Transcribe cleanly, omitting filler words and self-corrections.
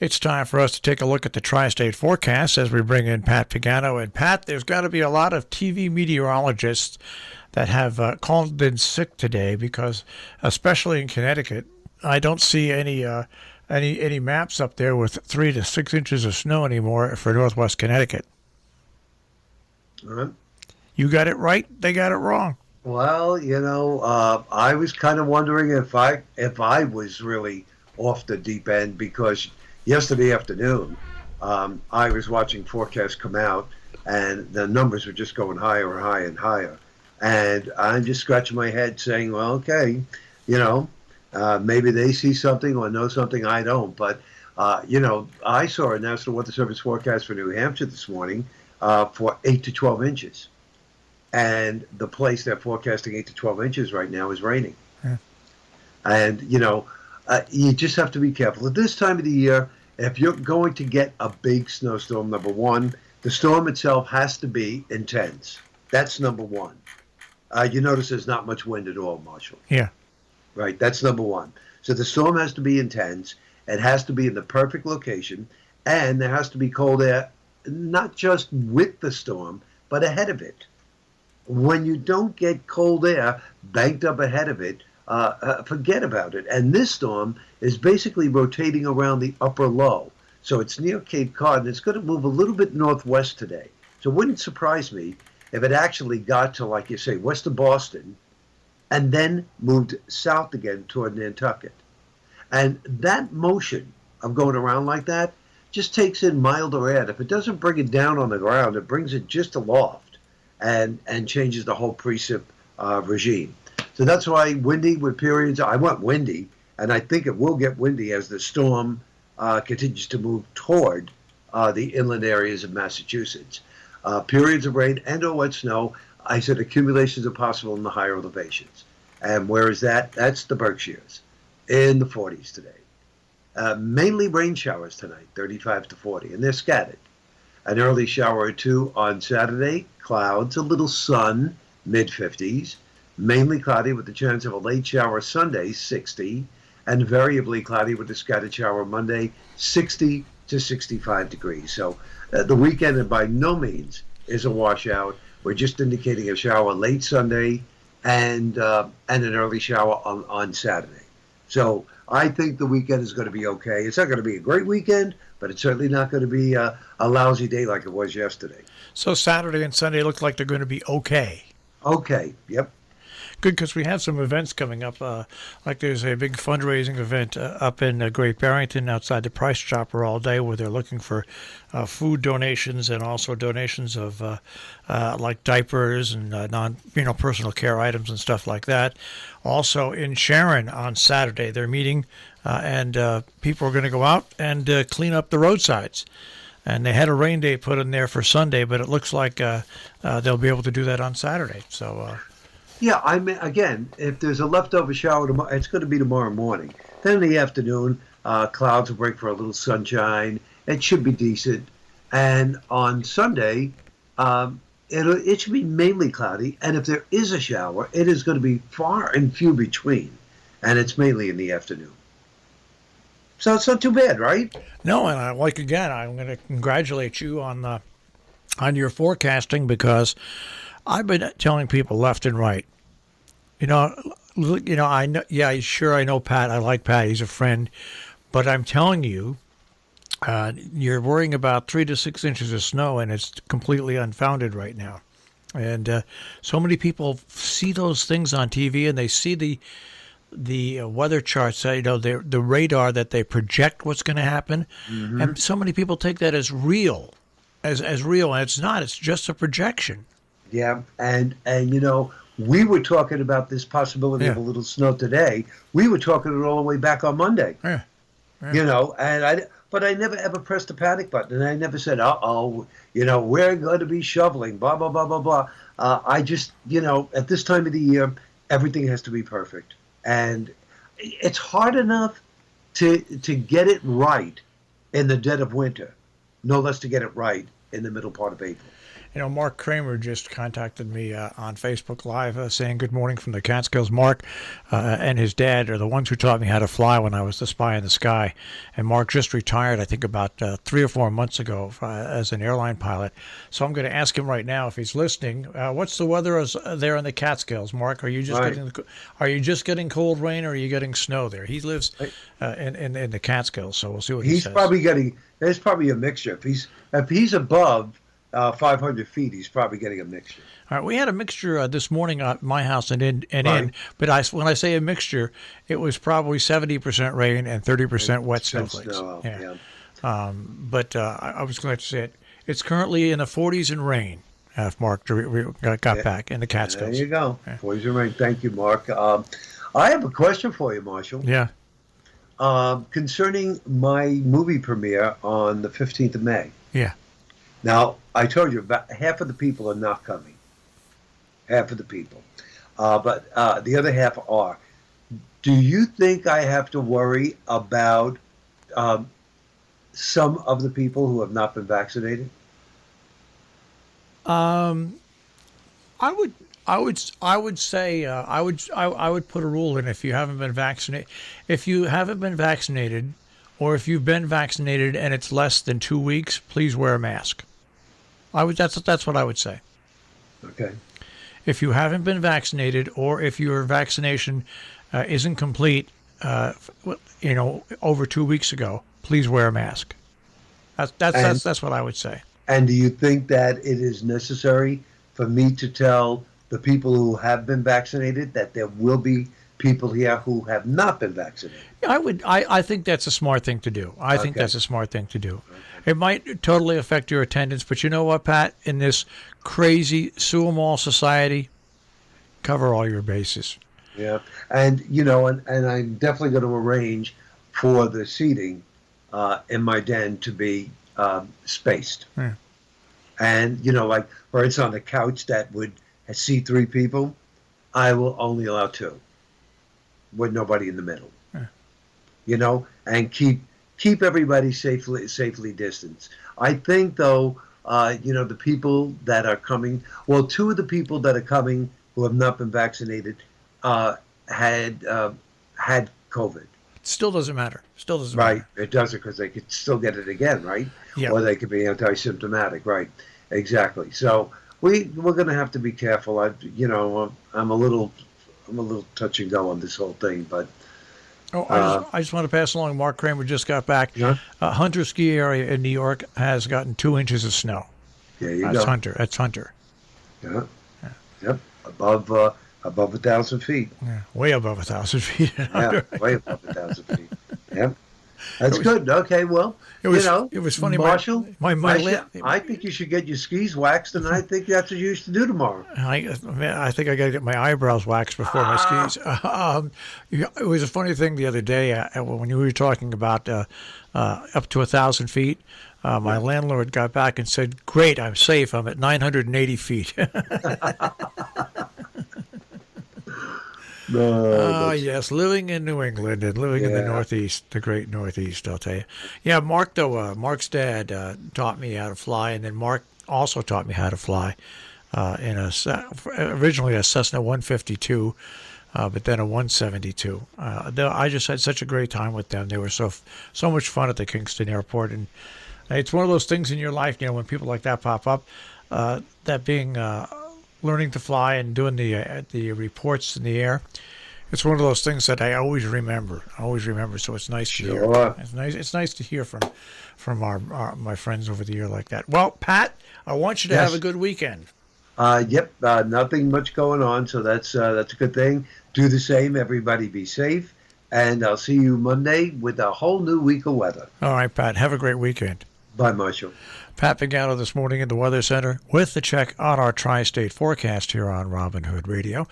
It's time for us to take a look at the tri-state forecast as we bring in Pat Pagano. And Pat, there's got to be a lot of TV meteorologists that have called in sick today because, especially in Connecticut, I don't see any maps up there with 3 to 6 inches of snow anymore for Northwest Connecticut. Uh-huh. You got it right. They got it wrong. Well, I was kind of wondering if I was really off the deep end because yesterday afternoon I was watching forecasts come out and the numbers were just going higher and higher and higher, and I'm just scratching my head saying, well, okay, maybe they see something or know something I don't, but I saw a National Weather Service forecast for New Hampshire this morning for 8 to 12 inches. And the place they're forecasting 8 to 12 inches right now is raining. Yeah. And, you just have to be careful. At this time of the year, if you're going to get a big snowstorm, number one, the storm itself has to be intense. That's number one. You notice there's not much wind at all, Marshall. Yeah. Right, that's number one. So the storm has to be intense. It has to be in the perfect location. And there has to be cold air, not just with the storm, but ahead of it. When you don't get cold air banked up ahead of it, forget about it. And this storm is basically rotating around the upper low. So it's near Cape Cod, and it's going to move a little bit northwest today. So it wouldn't surprise me if it actually got to, like you say, west of Boston, and then moved south again toward Nantucket. And that motion of going around like that just takes in milder air. If it doesn't bring it down on the ground, it brings it just aloft. And changes the whole precip regime. So that's why windy with periods. I want windy, and I think it will get windy as the storm continues to move toward the inland areas of Massachusetts. Periods of rain and or wet snow. I said accumulations are possible in the higher elevations. And where is that? That's the Berkshires in the 40s today. Mainly rain showers tonight, 35 to 40, and they're scattered. An early shower or two on Saturday, clouds, a little sun, mid-50s, mainly cloudy with the chance of a late shower Sunday, 60, and variably cloudy with a scattered shower Monday, 60 to 65 degrees. So the weekend by no means is a washout. We're just indicating a shower late Sunday and an early shower on Saturday. So I think the weekend is going to be okay. It's not going to be a great weekend, but it's certainly not going to be a lousy day like it was yesterday. So Saturday and Sunday look like they're going to be okay. Okay, yep. Good, because we have some events coming up. Like there's a big fundraising event up in Great Barrington outside the Price Chopper all day where they're looking for food donations and also donations of like diapers and personal care items and stuff like that. Also in Sharon on Saturday, they're meeting and people are going to go out and clean up the roadsides. And they had a rain day put in there for Sunday, but it looks like they'll be able to do that on Saturday. So. Yeah, I mean, again, if there's a leftover shower tomorrow, it's going to be tomorrow morning. Then in the afternoon, clouds will break for a little sunshine. It should be decent. And on Sunday, it should be mainly cloudy. And if there is a shower, it is going to be far and few between. And it's mainly in the afternoon. So it's not too bad, right? No, and I'm going to congratulate you on your forecasting because I've been telling people left and right. I know. Yeah, sure. I know Pat. I like Pat. He's a friend. But I'm telling you, you're worrying about 3 to 6 inches of snow, and it's completely unfounded right now. And so many people see those things on TV, and they see the weather charts. The radar that they project what's going to happen, and so many people take that as real, as real, and it's not. It's just a projection. Yeah, and we were talking about this possibility of a little snow today. We were talking it all the way back on Monday. Yeah. But I never ever pressed the panic button, and I never said, we're going to be shoveling, blah, blah, blah, blah, blah. I just, at this time of the year, everything has to be perfect. And it's hard enough to get it right in the dead of winter, no less to get it right in the middle part of April. Mark Kramer just contacted me on Facebook Live saying good morning from the Catskills. Mark and his dad are the ones who taught me how to fly when I was the spy in the sky. And Mark just retired, I think, about 3 or 4 months ago as an airline pilot. So I'm going to ask him right now if he's listening. What's the weather there in the Catskills, Mark? Are you just getting cold rain, or are you getting snow there? He lives in the Catskills, so we'll see what he says. He's probably getting. There's probably a mixture. If he's above 500 feet, he's probably getting a mixture. All right, we had a mixture this morning at my house and in, Right. but when I say a mixture, it was probably 70% rain and 30% wet snowflakes. Snow, yeah. But I was glad to say it. It's currently in the 40s and rain. Mark got back in the Catskills. There you go. Yeah. 40s and rain. Thank you, Mark. I have a question for you, Marshall. Yeah. Concerning my movie premiere on the 15th of May. Yeah. Now, I told you about half of the people are not coming. Half of the people. But the other half are. Do you think I have to worry about some of the people who have not been vaccinated? I would say I would put a rule in if you haven't been vaccinated. If you haven't been vaccinated, or if you've been vaccinated and it's less than 2 weeks, please wear a mask. That's what I would say. Okay. If you haven't been vaccinated, or if your vaccination isn't complete, over 2 weeks ago, please wear a mask. That's what I would say. And do you think that it is necessary for me to tell the people who have been vaccinated that there will be people here who have not been vaccinated? I think that's a smart thing to do. I think that's a smart thing to do. It might totally affect your attendance, but you know what, Pat? In this crazy sue-em-all society, cover all your bases. Yeah, and and I'm definitely going to arrange for the seating in my den to be spaced. Yeah. And like where it's on the couch that would seat 3 people, I will only allow 2, with nobody in the middle. Yeah. And keep everybody safely distanced. I think though, the people that are coming, 2 of the people that are coming who have not been vaccinated had COVID. Still doesn't matter. Right. It doesn't, because they could still get it again, right? Yeah. Or they could be anti-symptomatic, right? Exactly. So we're going to have to be careful. I'm a little touch and go on this whole thing, but. I just want to pass along. Mark Kramer just got back. Yeah. Hunter ski area in New York has gotten 2 inches of snow. There you That's go. Hunter. That's Hunter. Yeah. Yep. Above 1,000 feet. Yeah. Way above 1,000 feet. Yeah. Way above 1,000 feet. Yep. That's good. Okay. Well, It was funny, Marshall. I think you should get your skis waxed, and I think that's what you should do tomorrow. I think I got to get my eyebrows waxed before my skis. It was a funny thing the other day when you were talking about up to 1,000 feet. My landlord got back and said, "Great, I'm safe. I'm at 980 feet." No, yes, living in New England and living in the Northeast, the great Northeast, I'll tell you. Yeah, Mark, though, Mark's dad taught me how to fly, and then Mark also taught me how to fly originally a Cessna 152, but then a 172. I just had such a great time with them. They were so much fun at the Kingston Airport, and it's one of those things in your life, when people like that pop up, that being learning to fly and doing the reports in the air. It's one of those things that I always remember. So it's nice to hear. It's nice to hear from my friends over the year like that. Well, Pat, I want you to have a good weekend. Yep. Nothing much going on, so that's a good thing. Do the same. Everybody be safe, and I'll see you Monday with a whole new week of weather. All right, Pat. Have a great weekend. Bye, Marshall. Pat Pagano this morning in the Weather Center with the check on our tri-state forecast here on Robin Hood Radio.